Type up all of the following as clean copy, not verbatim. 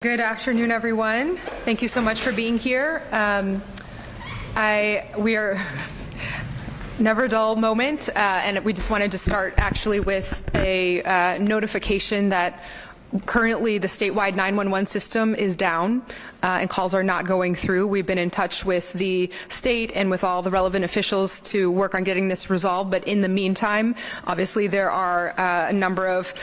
Good afternoon, everyone. Thank you so much for being here. We are never a dull moment, and we just wanted to start actually with a notification that currently the statewide 911 system is down and calls are not going through. We've been in touch with the state and with all the relevant officials to work on getting this resolved, but in the meantime, obviously there are a number of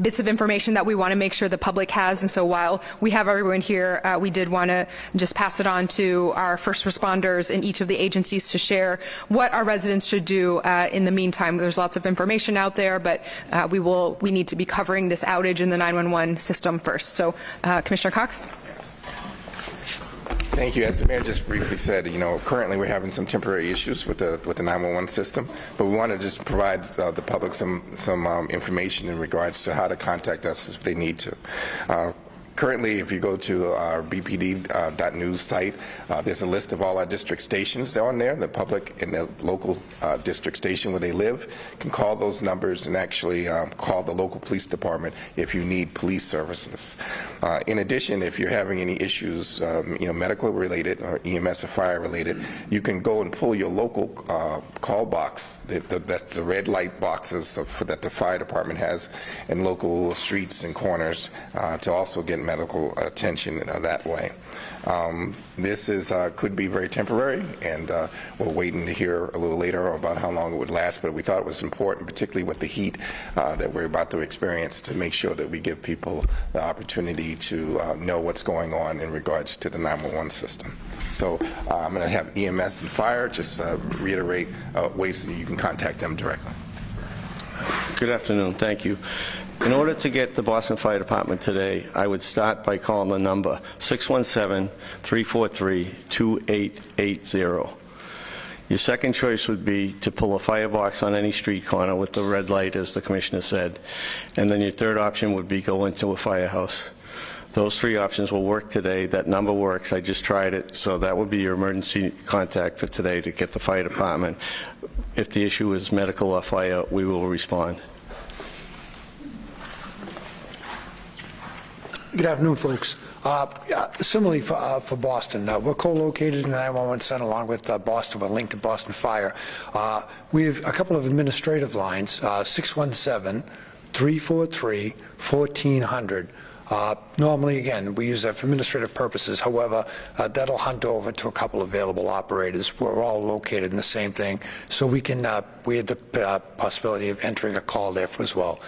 bits of information that we want to make sure the public has, and so while we have everyone here, we did want to just pass it on to our first responders in each of the agencies to share what our residents should do in the meantime. There's lots of information out there, but we need to be covering this outage in the 911 system first. So, Commissioner Cox. Thank you. As the mayor just briefly said, currently we're having some temporary issues with the 911 system, but we want to just provide the public some information in regards to how to contact us if they need to. Currently, if you go to our bpd.news site, there's a list of all our district stations on there. The public in the local district station where they live can call those numbers and actually call the local police department if you need police services. In addition, if you're having any issues, medical related or EMS or fire related, you can go and pull your local call box. That's the red light boxes that the fire department has in local streets and corners to also get medical attention that way. This could be very temporary, and we're waiting to hear a little later about how long it would last, but we thought it was important, particularly with the heat that we're about to experience, to make sure that we give people the opportunity to know what's going on in regards to the 911 system. So I'm going to have EMS and fire just reiterate ways that you can contact them directly. Good afternoon. Thank you. In order to get the Boston Fire Department today, I would start by calling the number 617-343-2880. Your second choice would be to pull a firebox on any street corner with the red light, as the Commissioner said. And then your third option would be go into a firehouse. Those three options will work today. That number works. I just tried it. So that would be your emergency contact for today to get the fire department. If the issue is medical or fire, we will respond. Good afternoon, folks. Similarly for Boston, we're co-located in the 911 center along with Boston. We're linked to Boston Fire. We have a couple of administrative lines, 617-343-1400. Normally, again, we use that for administrative purposes. However, that'll hunt over to a couple available operators. We're all located in the same thing, so we had the possibility of entering a call there as well.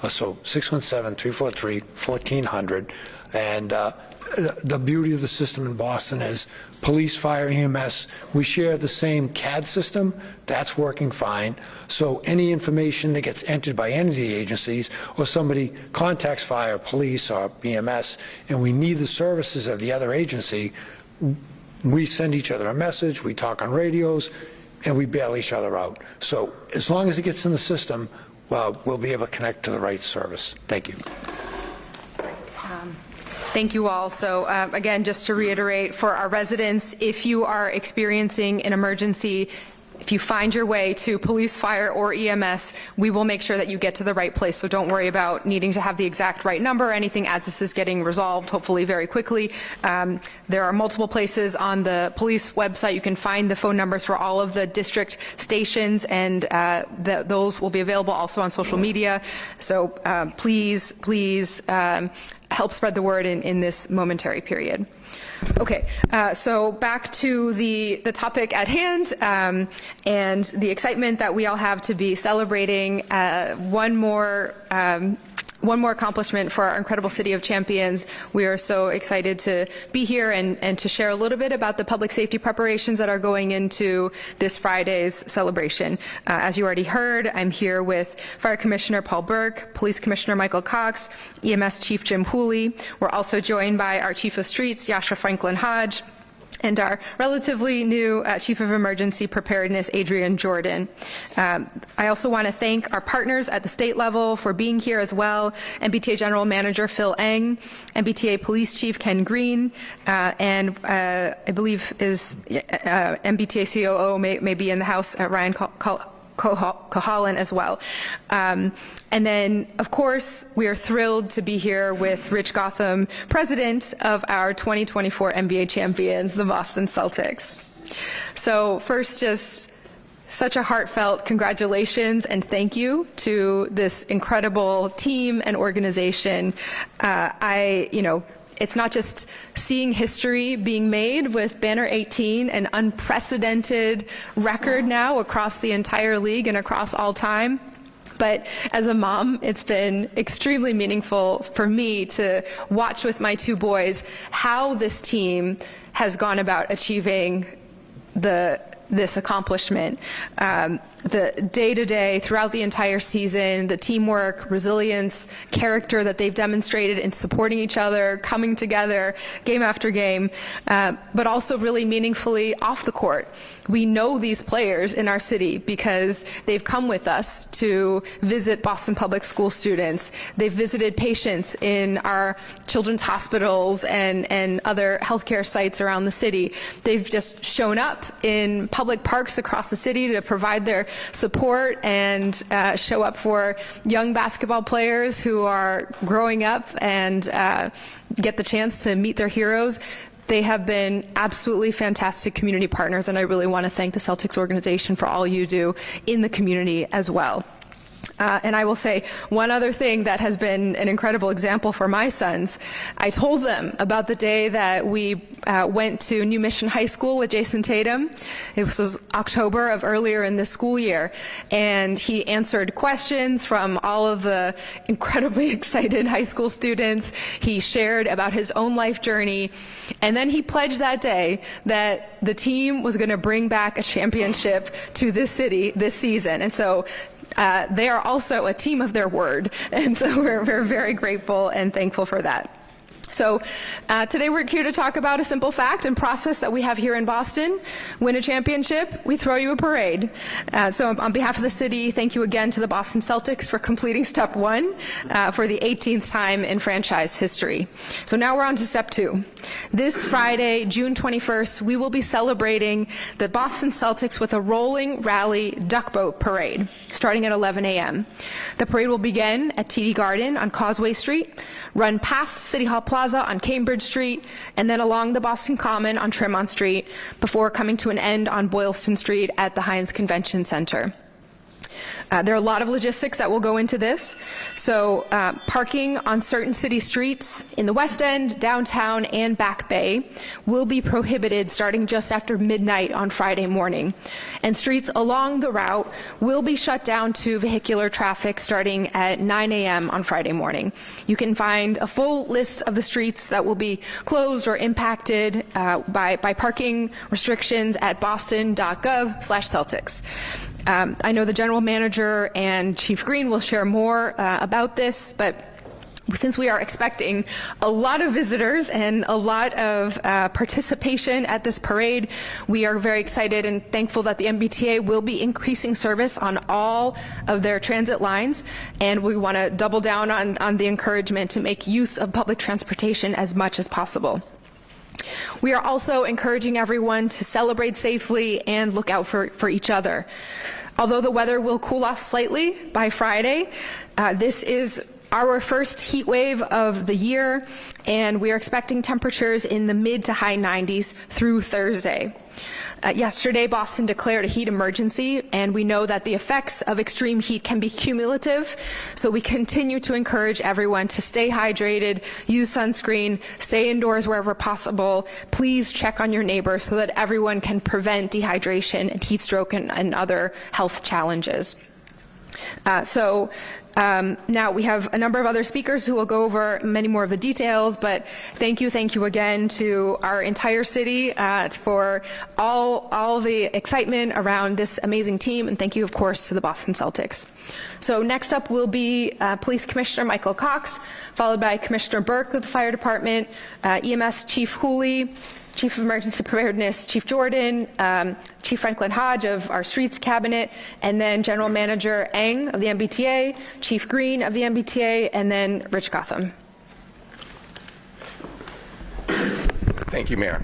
So 617-343-1400, and the beauty of the system in Boston is police, fire, EMS, we share the same CAD system. That's working fine. So any information that gets entered by any of the agencies, or somebody contacts fire, police, or EMS, and we need the services of the other agency, we send each other a message, we talk on radios, and we bail each other out. So as long as it gets in the system, we'll be able to connect to the right service. Thank you. Thank you all. So again, just to reiterate, for our residents, if you are experiencing an emergency, if you find your way to police, fire, or EMS, we will make sure that you get to the right place. So don't worry about needing to have the exact right number or anything as this is getting resolved, hopefully very quickly. There are multiple places on the police website. You can find the phone numbers for all of the district stations, and those will be available also on social media. So please help spread the word in this momentary period. Okay, so back to the topic at hand and the excitement that we all have to be celebrating one more accomplishment for our incredible City of Champions. We are so excited to be here and to share a little bit about the public safety preparations that are going into this Friday's celebration. As you already heard, I'm here with Fire Commissioner Paul Burke, Police Commissioner Michael Cox, EMS Chief Jim Hooley. We're also joined by our Chief of Streets, Yasha Franklin Hodge, and our relatively new Chief of Emergency Preparedness, Adrian Jordan. I also want to thank our partners at the state level for being here as well, MBTA General Manager Phil Eng, MBTA Police Chief Ken Green, and I believe is MBTA COO may be in the house, Ryan Cohalan as well. And then, of course, we are thrilled to be here with Rich Gotham, president of our 2024 NBA champions, the Boston Celtics. So first, just such a heartfelt congratulations and thank you to this incredible team and organization. It's not just seeing history being made with Banner 18, an unprecedented record now across the entire league and across all time. But as a mom, it's been extremely meaningful for me to watch with my two boys how this team has gone about achieving this accomplishment. The day-to-day, throughout the entire season, the teamwork, resilience, character that they've demonstrated in supporting each other, coming together game after game, but also really meaningfully off the court. We know these players in our city because they've come with us to visit Boston Public School students. They've visited patients in our children's hospitals and other healthcare sites around the city. They've just shown up in public parks across the city to provide their support and show up for young basketball players who are growing up and get the chance to meet their heroes. They have been absolutely fantastic community partners, and I really want to thank the Celtics organization for all you do in the community as well. And I will say one other thing that has been an incredible example for my sons. I told them about the day that we went to New Mission High School with Jason Tatum. It was October of earlier in this school year, and he answered questions from all of the incredibly excited high school students. He shared about his own life journey, and then he pledged that day that the team was going to bring back a championship to this city this season. And so they are also a team of their word, and so we're very grateful and thankful for that. So today we're here to talk about a simple fact and process that we have here in Boston. Win a championship, we throw you a parade. So on behalf of the city, thank you again to the Boston Celtics for completing step one for the 18th time in franchise history. So now we're on to step two. This Friday, June 21st, we will be celebrating the Boston Celtics with a rolling rally duck boat parade starting at 11 a.m. The parade will begin at TD Garden on Causeway Street, run past City Hall Plaza on Cambridge Street, and then along the Boston Common on Tremont Street before coming to an end on Boylston Street at the Heinz Convention Center. There are a lot of logistics that will go into this. So parking on certain city streets in the West End, downtown, and Back Bay will be prohibited starting just after midnight on Friday morning. And streets along the route will be shut down to vehicular traffic starting at 9 a.m. on Friday morning. You can find a full list of the streets that will be closed or impacted by parking restrictions at boston.gov/Celtics. I know the general manager and Chief Green will share more about this, but since we are expecting a lot of visitors and a lot of participation at this parade, we are very excited and thankful that the MBTA will be increasing service on all of their transit lines, and we want to double down on the encouragement to make use of public transportation as much as possible. We are also encouraging everyone to celebrate safely and look out for each other. Although the weather will cool off slightly by Friday, this is our first heat wave of the year, and we are expecting temperatures in the mid to high 90s through Thursday. Yesterday, Boston declared a heat emergency, and we know that the effects of extreme heat can be cumulative, so we continue to encourage everyone to stay hydrated, use sunscreen, stay indoors wherever possible. Please check on your neighbors so that everyone can prevent dehydration and heat stroke and other health challenges. Now we have a number of other speakers who will go over many more of the details, but thank you again to our entire city for all the excitement around this amazing team, and thank you, of course, to the Boston Celtics. So next up will be Police Commissioner Michael Cox, followed by Commissioner Burke of the Fire Department, EMS Chief Hooley, Chief of Emergency Preparedness, Chief Jordan, Chief Franklin Hodge of our Streets Cabinet, and then General Manager Eng of the MBTA, Chief Green of the MBTA, and then Rich Gotham. Thank you, Mayor.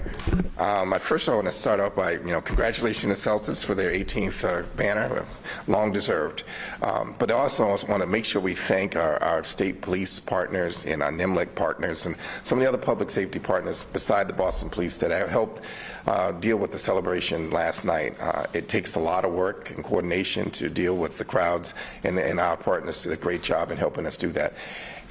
First, I want to start off by, congratulations to Celtics for their 18th banner, long deserved. But I also want to make sure we thank our state police partners and our NIMLEC partners and some of the other public safety partners beside the Boston Police that have helped deal with the celebration last night. It takes a lot of work and coordination to deal with the crowds, and our partners did a great job in helping us do that.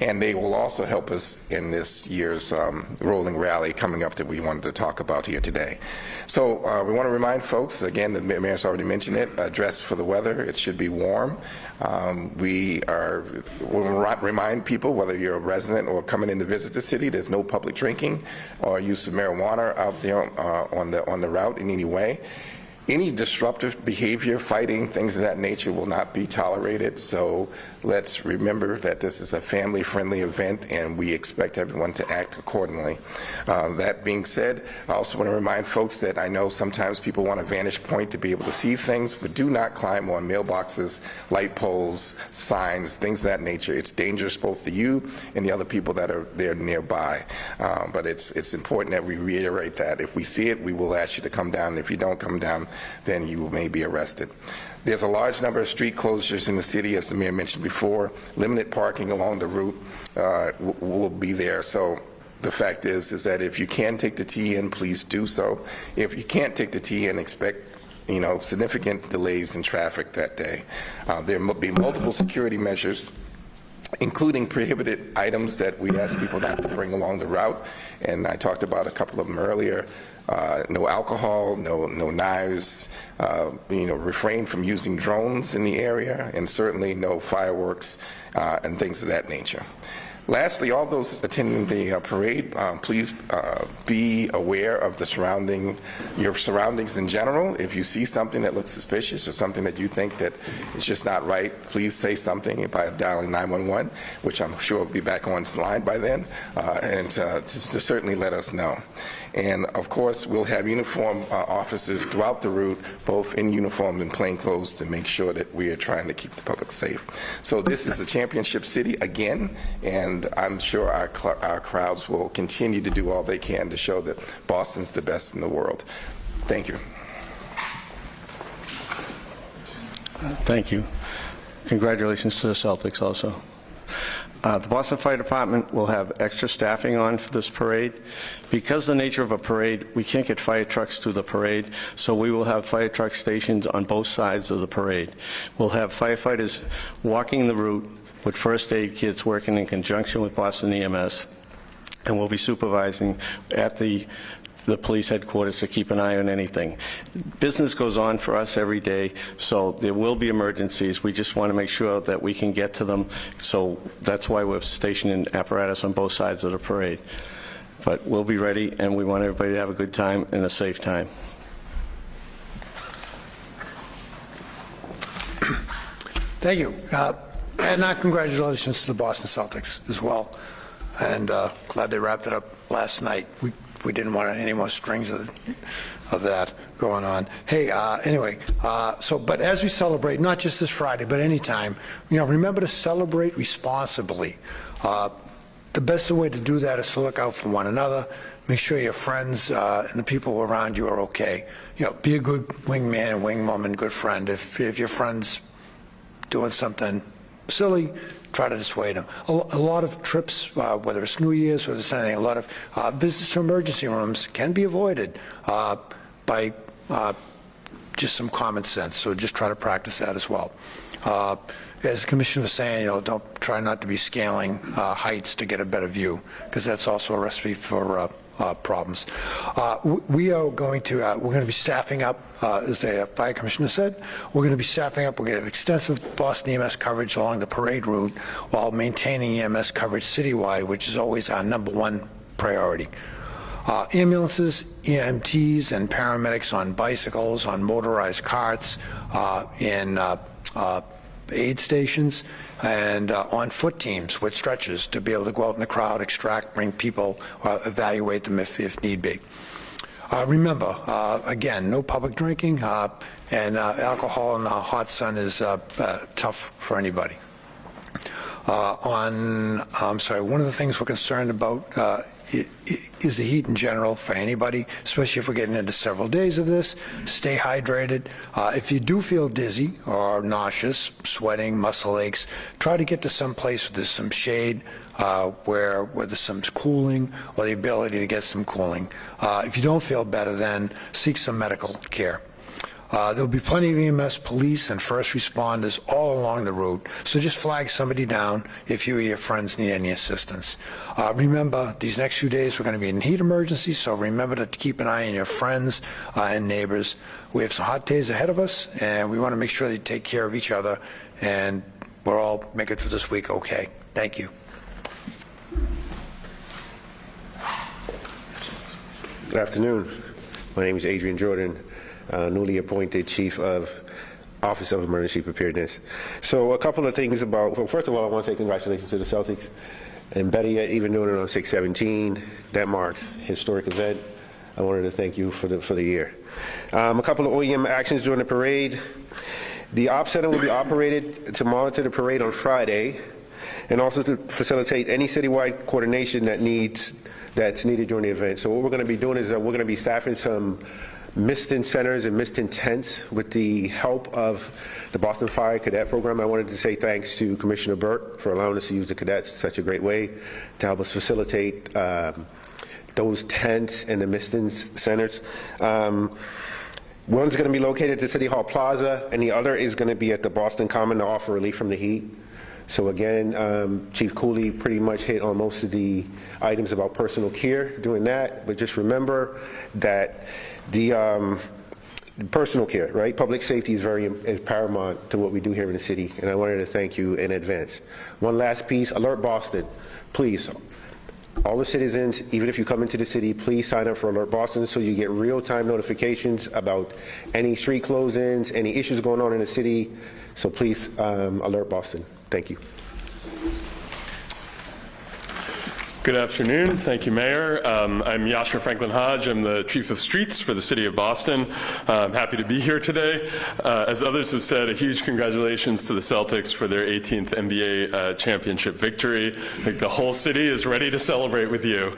And they will also help us in this year's rolling rally coming up that we wanted to talk about here today. So we want to remind folks, again, the Mayor's already mentioned it, dress for the weather. It should be warm. We'll remind people, whether you're a resident or coming in to visit the city, there's no public drinking or use of marijuana out there on the route in any way. Any disruptive behavior, fighting, things of that nature will not be tolerated. So let's remember that this is a family-friendly event, and we expect everyone to act accordingly. That being said, I also want to remind folks that I know sometimes people want a vantage point to be able to see things, but do not climb on mailboxes, light poles, signs, things of that nature. It's dangerous both to you and the other people that are there nearby. But it's important that we reiterate that. If we see it, we will ask you to come down. And if you don't come down, then you may be arrested. There's a large number of street closures in the city, as the Mayor mentioned before. Limited parking along the route will be there. So the fact is that if you can take the T in, please do so. If you can't take the T in, expect significant delays in traffic that day. There will be multiple security measures, including prohibited items that we ask people not to bring along the route, and I talked about a couple of them earlier. No alcohol, no knives, refrain from using drones in the area, and certainly no fireworks and things of that nature. Lastly, all those attending the parade, please be aware of your surroundings in general. If you see something that looks suspicious or something that you think that is just not right, please say something by dialing 911, which I'm sure will be back on the line by then, and to certainly let us know. And of course, we'll have uniformed officers throughout the route, both in uniform and plain clothes, to make sure that we are trying to keep the public safe. So this is a championship city again, and I'm sure our crowds will continue to do all they can to show that Boston's the best in the world. Thank you. Thank you. Congratulations to the Celtics also. The Boston Fire Department will have extra staffing on for this parade. Because the nature of a parade, we can't get fire trucks to the parade, so we will have fire trucks stationed on both sides of the parade. We'll have firefighters walking the route with first aid kits working in conjunction with Boston EMS, and we'll be supervising at the police headquarters to keep an eye on anything. Business goes on for us every day, so there will be emergencies. We just want to make sure that we can get to them, so that's why we're stationing apparatus on both sides of the parade. But we'll be ready, and we want everybody to have a good time and a safe time. Thank you. And our congratulations to the Boston Celtics as well. And glad they wrapped it up last night. We didn't want any more strings of that going on. Hey, anyway, but as we celebrate, not just this Friday, but anytime, remember to celebrate responsibly. The best way to do that is to look out for one another, make sure your friends and the people around you are okay. Be a good wingman, wingwoman, good friend. If your friend's doing something silly, try to dissuade them. A lot of trips, whether it's New Year's or anything, a lot of visits to emergency rooms can be avoided by just some common sense. So just try to practice that as well. As the Commissioner was saying, try not to be scaling heights to get a better view, because that's also a recipe for problems. We're going to be staffing up, as the Fire Commissioner said. We're going to be staffing up. We're going to have extensive Boston EMS coverage along the parade route while maintaining EMS coverage citywide, which is always our #1 priority. Ambulances, EMTs, and paramedics on bicycles, on motorized carts, in aid stations, and on foot teams with stretchers to be able to go out in the crowd, extract, bring people, evaluate them if need be. Remember, again, no public drinking, and alcohol in the hot sun is tough for anybody. One of the things we're concerned about is the heat in general for anybody, especially if we're getting into several days of this. Stay hydrated. If you do feel dizzy or nauseous, sweating, muscle aches, try to get to some place where there's some shade, where there's some cooling or the ability to get some cooling. If you don't feel better, then seek some medical care. There'll be plenty of EMS, police, and first responders all along the route, so just flag somebody down if you or your friends need any assistance. Remember, these next few days we're going to be in heat emergency, so remember to keep an eye on your friends and neighbors. We have some hot days ahead of us, and we want to make sure that you take care of each other, and we're all make it through this week okay. Thank you. Good afternoon. My name is Adrian Jordan, newly appointed Chief of Office of Emergency Preparedness. So a couple of things about, well, first of all, I want to say congratulations to the Celtics. And better yet, even doing it on 6/17, that marks historic event. I wanted to thank you for the year. A couple of OEM actions during the parade. The Ops Center will be operated to monitor the parade on Friday and also to facilitate any citywide coordination that's needed during the event. So what we're going to be doing is we're going to be staffing some mist-in centers and mist-in tents with the help of the Boston Fire Cadet Program. I wanted to say thanks to Commissioner Burt for allowing us to use the cadets in such a great way to help us facilitate those tents and the mist-in centers. One's going to be located at the City Hall Plaza, and the other is going to be at the Boston Common to offer relief from the heat. So again, Chief Cooley pretty much hit on most of the items about personal care doing that, but just remember that the personal care, right? Public safety is paramount to what we do here in the city, and I wanted to thank you in advance. One last piece, Alert Boston. Please, all the citizens, even if you come into the city, please sign up for Alert Boston so you get real-time notifications about any street closings, any issues going on in the city. So please, Alert Boston. Thank you. Good afternoon. Thank you, Mayor. I'm Yasher Franklin Hodge. I'm the Chief of Streets for the City of Boston. I'm happy to be here today. As others have said, a huge congratulations to the Celtics for their 18th NBA championship victory. I think the whole city is ready to celebrate with you.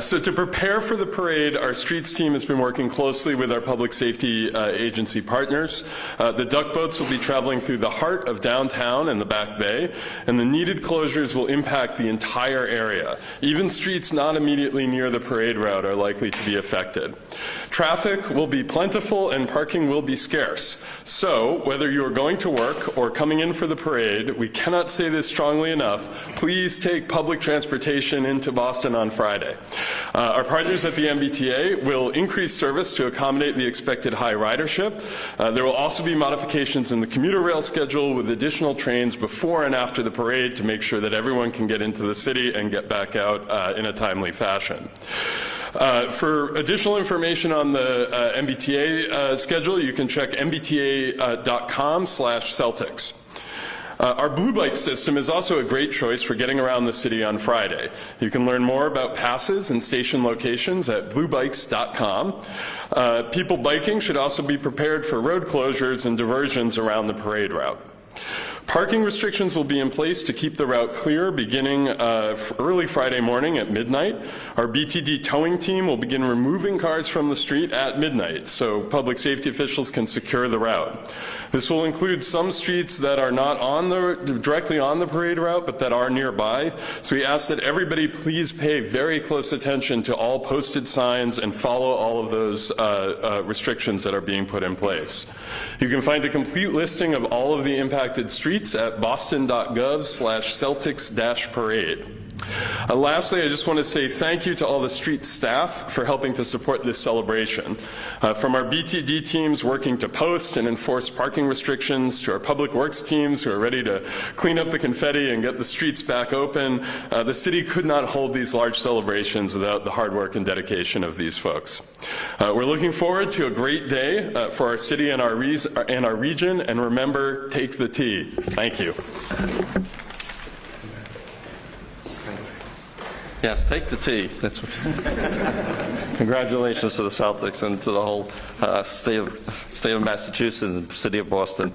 So to prepare for the parade, our streets team has been working closely with our public safety agency partners. The duck boats will be traveling through the heart of downtown and the Back Bay, and the needed closures will impact the entire area. Even streets not immediately near the parade route are likely to be affected. Traffic will be plentiful and parking will be scarce. So, whether you are going to work or coming in for the parade, we cannot say this strongly enough, please take public transportation into Boston on Friday. Our partners at the MBTA will increase service to accommodate the expected high ridership. There will also be modifications in the commuter rail schedule with additional trains before and after the parade to make sure that everyone can get into the city and get back out in a timely fashion. For additional information on the MBTA schedule, you can check mbta.com/Celtics. Our Blue Bike system is also a great choice for getting around the city on Friday. You can learn more about passes and station locations at bluebikes.com. People biking should also be prepared for road closures and diversions around the parade route. Parking restrictions will be in place to keep the route clear beginning early Friday morning at midnight. Our BTD towing team will begin removing cars from the street at midnight so public safety officials can secure the route. This will include some streets that are not directly on the parade route but that are nearby. So we ask that everybody please pay very close attention to all posted signs and follow all of those restrictions that are being put in place. You can find a complete listing of all of the impacted streets at boston.gov/Celtics-parade. Lastly, I just want to say thank you to all the street staff for helping to support this celebration. From our BTD teams working to post and enforce parking restrictions to our public works teams who are ready to clean up the confetti and get the streets back open, the city could not hold these large celebrations without the hard work and dedication of these folks. We're looking forward to a great day for our city and our region, and remember, take the T. Thank you. Yes, take the T. That's what. Congratulations to the Celtics and to the whole state of Massachusetts and city of Boston.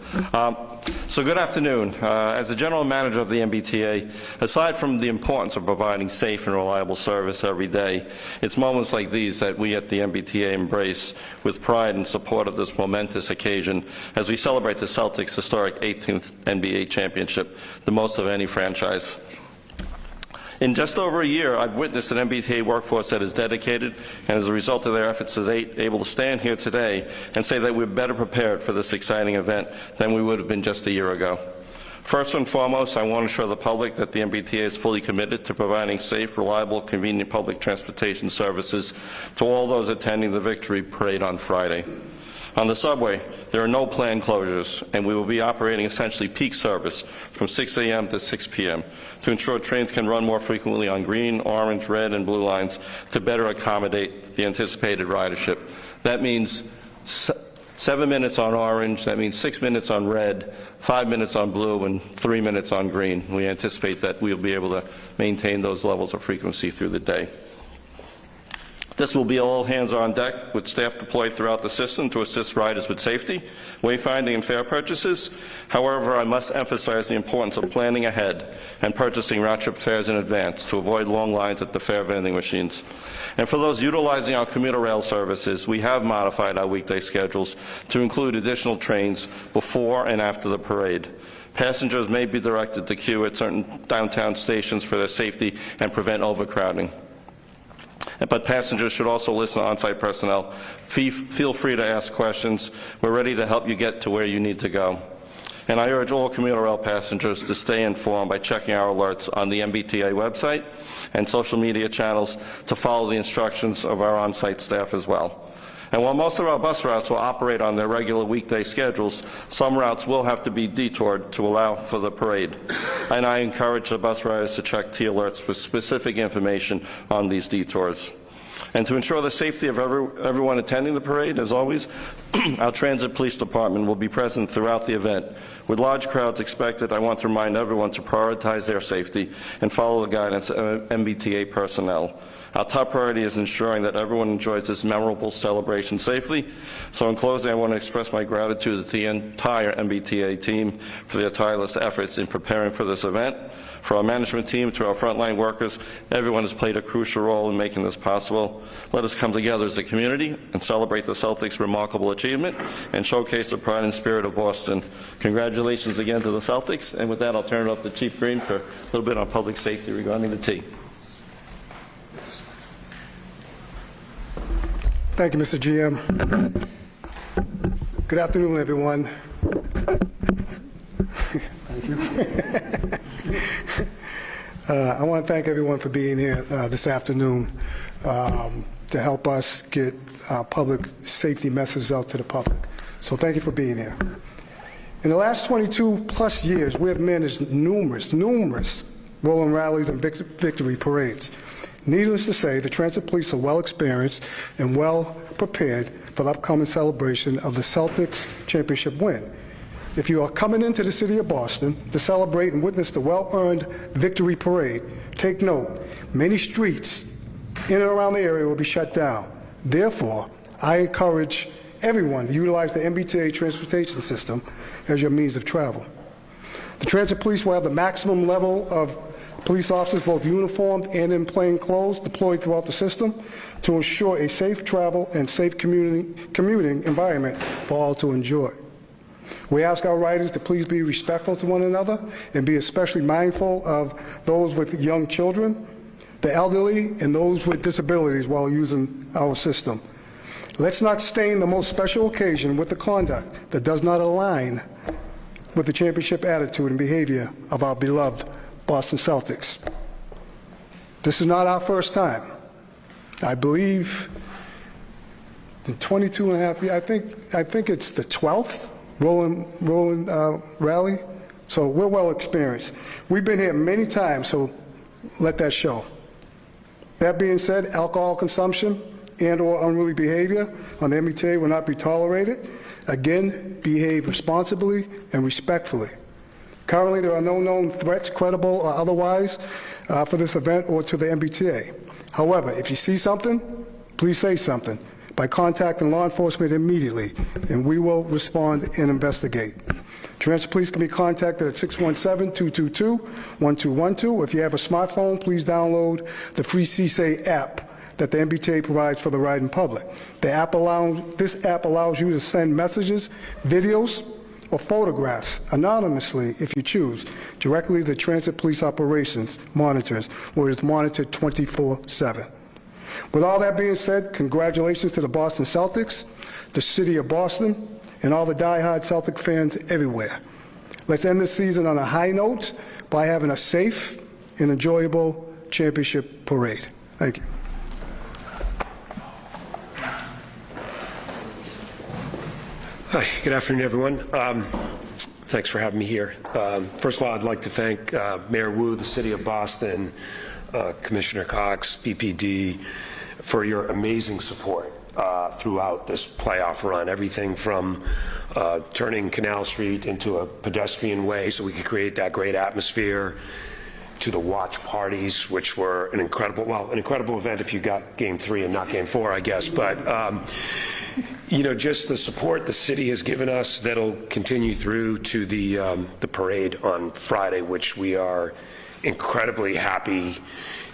So good afternoon. As the General Manager of the MBTA, aside from the importance of providing safe and reliable service every day, it's moments like these that we at the MBTA embrace with pride in support of this momentous occasion as we celebrate the Celtics' historic 18th NBA championship, the most of any franchise. In just over a year, I've witnessed an MBTA workforce that is dedicated and, as a result of their efforts to date, able to stand here today and say that we're better prepared for this exciting event than we would have been just a year ago. First and foremost, I want to assure the public that the MBTA is fully committed to providing safe, reliable, convenient public transportation services to all those attending the Victory Parade on Friday. On the subway, there are no planned closures, and we will be operating essentially peak service from 6 a.m. to 6 p.m. to ensure trains can run more frequently on green, orange, red, and blue lines to better accommodate the anticipated ridership. That means 7 minutes on orange, that means 6 minutes on red, 5 minutes on blue, and 3 minutes on green. We anticipate that we'll be able to maintain those levels of frequency through the day. This will be all hands on deck with staff deployed throughout the system to assist riders with safety, wayfinding, and fare purchases. However, I must emphasize the importance of planning ahead and purchasing round-trip fares in advance to avoid long lines at the fare vending machines. And for those utilizing our commuter rail services, we have modified our weekday schedules to include additional trains before and after the parade. Passengers may be directed to queue at certain downtown stations for their safety and prevent overcrowding. But passengers should also listen to on-site personnel. Feel free to ask questions. We're ready to help you get to where you need to go. And I urge all commuter rail passengers to stay informed by checking our alerts on the MBTA website and social media channels to follow the instructions of our on-site staff as well. And while most of our bus routes will operate on their regular weekday schedules, some routes will have to be detoured to allow for the parade. And I encourage the bus riders to check T alerts for specific information on these detours. And to ensure the safety of everyone attending the parade, as always, our Transit Police Department will be present throughout the event. With large crowds expected, I want to remind everyone to prioritize their safety and follow the guidance of MBTA personnel. Our top priority is ensuring that everyone enjoys this memorable celebration safely. So in closing, I want to express my gratitude to the entire MBTA team for their tireless efforts in preparing for this event. For our management team, to our frontline workers, everyone has played a crucial role in making this possible. Let us come together as a community and celebrate the Celtics' remarkable achievement and showcase the pride and spirit of Boston. Congratulations again to the Celtics. And with that, I'll turn it over to Chief Green for a little bit on public safety regarding the T. Thank you, Mr. GM. Good afternoon, everyone. Thank you. I want to thank everyone for being here this afternoon to help us get our public safety message out to the public. So thank you for being here. In the last 22 plus years, we have managed numerous rolling rallies and victory parades. Needless to say, the Transit Police are well experienced and well prepared for the upcoming celebration of the Celtics championship win. If you are coming into the city of Boston to celebrate and witness the well-earned victory parade, take note, many streets in and around the area will be shut down. Therefore, I encourage everyone to utilize the MBTA transportation system as your means of travel. The Transit Police will have the maximum level of police officers, both uniformed and in plain clothes, deployed throughout the system to ensure a safe travel and safe commuting environment for all to enjoy. We ask our riders to please be respectful to one another and be especially mindful of those with young children, the elderly, and those with disabilities while using our system. Let's not stain the most special occasion with the conduct that does not align with the championship attitude and behavior of our beloved Boston Celtics. This is not our first time. I believe in 22 and a half years, I think it's the 12th rolling rally. So we're well experienced. We've been here many times, so let that show. That being said, alcohol consumption and/or unruly behavior on the MBTA will not be tolerated. Again, behave responsibly and respectfully. Currently, there are no known threats, credible or otherwise, for this event or to the MBTA. However, if you see something, please say something by contacting law enforcement immediately, and we will respond and investigate. Transit Police can be contacted at 617-222-1212. If you have a smartphone, please download the free CSA app that the MBTA provides for the riding public. This app allows you to send messages, videos, or photographs anonymously, if you choose, directly to Transit Police Operations Monitors, where it's monitored 24/7. With all that being said, congratulations to the Boston Celtics, the city of Boston, and all the diehard Celtic fans everywhere. Let's end this season on a high note by having a safe and enjoyable championship parade. Thank you. Hi, good afternoon, everyone. Thanks for having me here. First of all, I'd like to thank Mayor Wu, the City of Boston, Commissioner Cox, BPD, for your amazing support throughout this playoff run. Everything from turning Canal Street into a pedestrian way so we could create that great atmosphere, to the watch parties, which were an incredible event if you got Game 3 and not Game 4, I guess. But you know, just the support the city has given us that'll continue through to the parade on Friday, which we are incredibly happy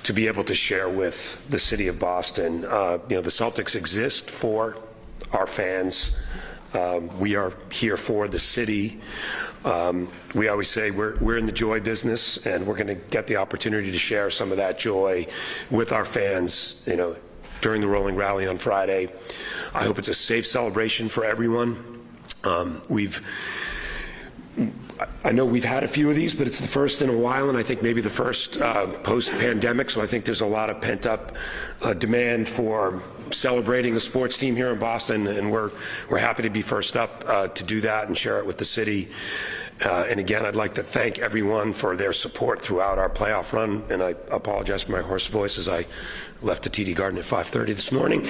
to be able to share with the city of Boston. You know, the Celtics exist for our fans. We are here for the city. We always say we're in the joy business, and we're going to get the opportunity to share some of that joy with our fans, you know, during the rolling rally on Friday. I hope it's a safe celebration for everyone. I know we've had a few of these, but it's the first in a while, and I think maybe the first post-pandemic, so I think there's a lot of pent-up demand for celebrating the sports team here in Boston, and we're happy to be first up to do that and share it with the city. And again, I'd like to thank everyone for their support throughout our playoff run, and I apologize for my hoarse voice as I left the TD Garden at 5:30 this morning.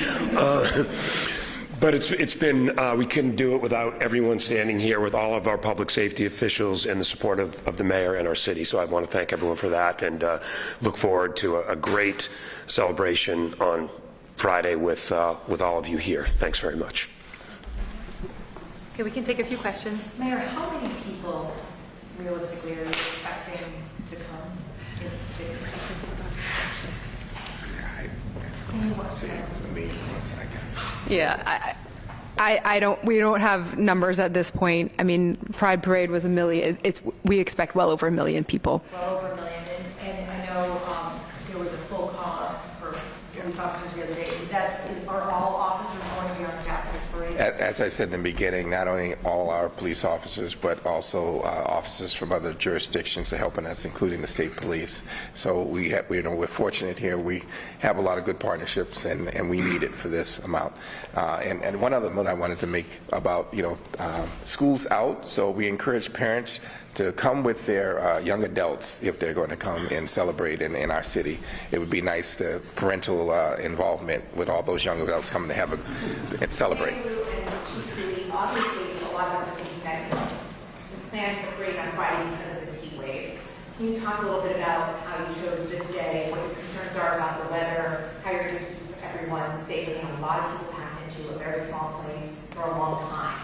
But it's been, we couldn't do it without everyone standing here with all of our public safety officials and the support of the mayor and our city. So I want to thank everyone for that, and look forward to a great celebration on Friday with all of you here. Thanks very much. Okay, we can take a few questions. Mayor, how many people realistically are you expecting to come into the city? Yeah, we don't have numbers at this point. I mean, Pride Parade was 1 million. We expect well over 1 million people. Well over 1 million, and I know there was a full call for police officers the other day. Are all officers going to be on staff at this parade? As I said in the beginning, not only all our police officers, but also officers from other jurisdictions are helping us, including the state police. So we're fortunate here. We have a lot of good partnerships, and we need it for this amount. And one other note I wanted to make about, school's out, so we encourage parents to come with their young adults if they're going to come and celebrate in our city. It would be nice to parental involvement with all those young adults coming to have and celebrate. Obviously, a lot of us are thinking that the plan for parade on Friday because of this heat wave. Can you talk a little bit about how you chose this day, what your concerns are about the weather, how you're going to keep everyone safe? A lot of people packed into a very small place for a long time.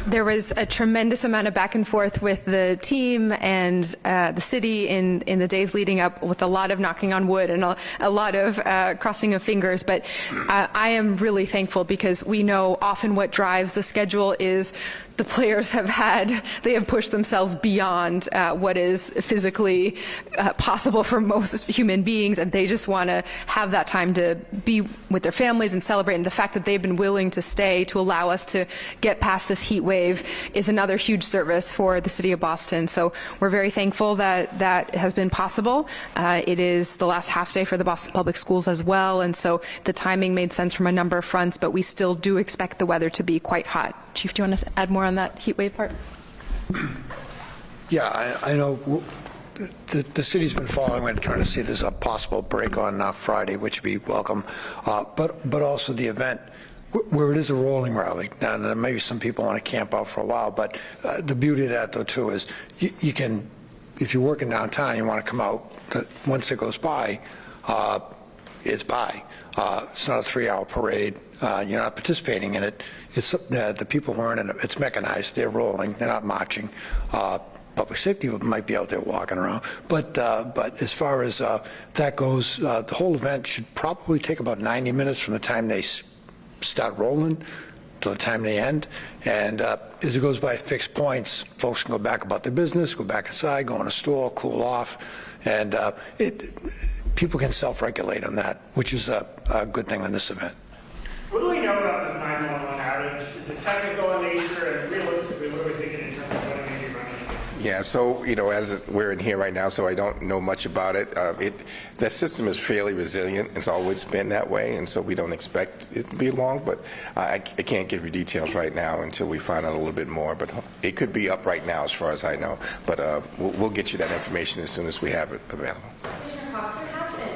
There was a tremendous amount of back and forth with the team and the city in the days leading up, with a lot of knocking on wood and a lot of crossing of fingers. But I am really thankful, because we know often what drives the schedule is the players they have pushed themselves beyond what is physically possible for most human beings, and they just want to have that time to be with their families and celebrate. And the fact that they've been willing to stay to allow us to get past this heat wave is another huge service for the city of Boston. So we're very thankful that that has been possible. It is the last half day for the Boston Public Schools as well, and so the timing made sense from a number of fronts, but we still do expect the weather to be quite hot. Chief, do you want to add more on that heat wave part? Yeah, I know the city's been following. We're trying to see there's a possible break on Friday, which would be welcome, but also the event where it is a rolling rally. Now, maybe some people want to camp out for a while, but the beauty of that, though, too, is you can, if you're working downtown, you want to come out, once it goes by, it's by. It's not a 3-hour parade. You're not participating in it. It's the people who aren't in it. It's mechanized. They're rolling. They're not marching. Public safety might be out there walking around. But as far as that goes, the whole event should probably take about 90 minutes from the time they start rolling to the time they end. And as it goes by fixed points, folks can go back about their business, go back inside, go in a store, cool off. And people can self-regulate on that, which is a good thing on this event. What do we know about this 911 outage? Is it technical in nature, and realistically, what are we thinking in terms of when it may be running? Yeah, so, as we're in here right now, so I don't know much about it. The system is fairly resilient. It's always been that way, and so we don't expect it to be long, but I can't give you details right now until we find out a little bit more. But it could be up right now as far as I know, but we'll get you that information as soon as we have it available. Commissioner Cox, there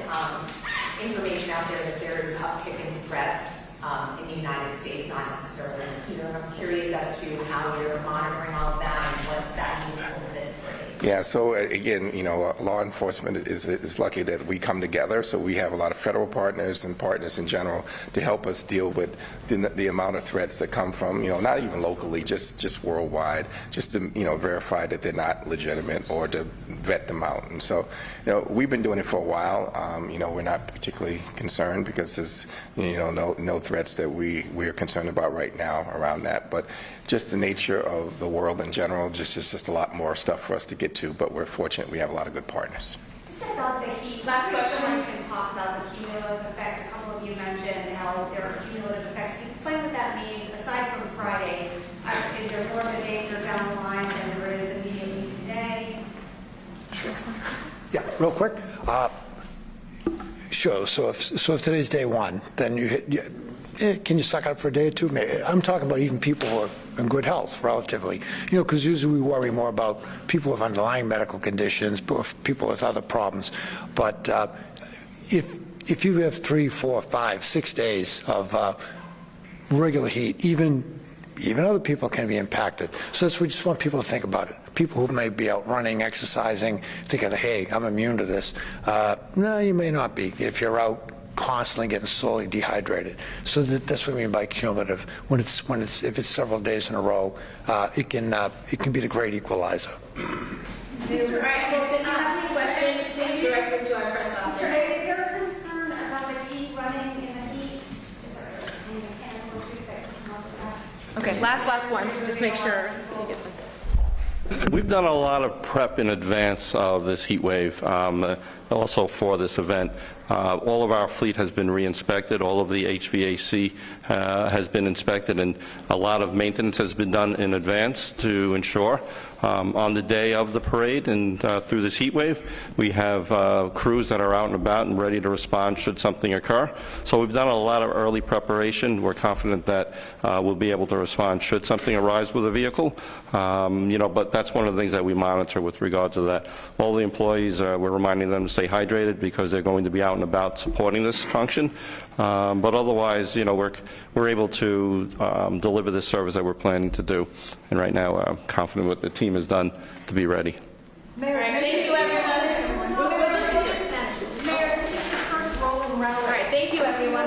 has been information out there that there is an uptick in threats in the United States, not necessarily here. And I'm curious as to how you're monitoring all of that and what that means for this parade. Yeah, so again, law enforcement is lucky that we come together. So we have a lot of federal partners and partners in general to help us deal with the amount of threats that come from, not even locally, just worldwide, just to, verify that they're not legitimate or to vet them out. And so, we've been doing it for a while. We're not particularly concerned because there's, no threats that we are concerned about right now around that. But just the nature of the world in general, just a lot more stuff for us to get to, but we're fortunate we have a lot of good partners. Just about the heat. Last question, we can talk about the cumulative effects. A couple of you mentioned how there are cumulative effects. Can you explain what that means? Aside from Friday, is there more of a danger down the line than there is immediately today? Sure. Yeah, real quick. Sure. So if today's day one, then can you suck it up for a day or two? Maybe. I'm talking about even people who are in good health, relatively. Because usually we worry more about people with underlying medical conditions, people with other problems. But if you have 3, 4, 5, 6 days of regular heat, even other people can be impacted. So we just want people to think about it. People who may be out running, exercising, thinking, hey, I'm immune to this. No, you may not be if you're out constantly getting slowly dehydrated. So that's what I mean by cumulative. If it's several days in a row, it can be the great equalizer. All right, folks, if you have any questions, please direct them to our press officer. Is there a concern about the tea running in the heat? Is there any mechanical issues that can come up with that? Okay, last one. Just make sure tea gets in. We've done a lot of prep in advance of this heat wave, also for this event. All of our fleet has been re-inspected. All of the HVAC has been inspected, and a lot of maintenance has been done in advance to ensure on the day of the parade and through this heat wave, we have crews that are out and about and ready to respond should something occur. So we've done a lot of early preparation. We're confident that we'll be able to respond should something arise with a vehicle. But that's one of the things that we monitor with regards to that. All the employees, we're reminding them to stay hydrated because they're going to be out and about supporting this function. But otherwise, we're able to deliver this service that we're planning to do. And right now, I'm confident what the team has done to be ready. Mayor, thank you, everyone. Mayor, this is the first rolling round. All right, thank you, everyone.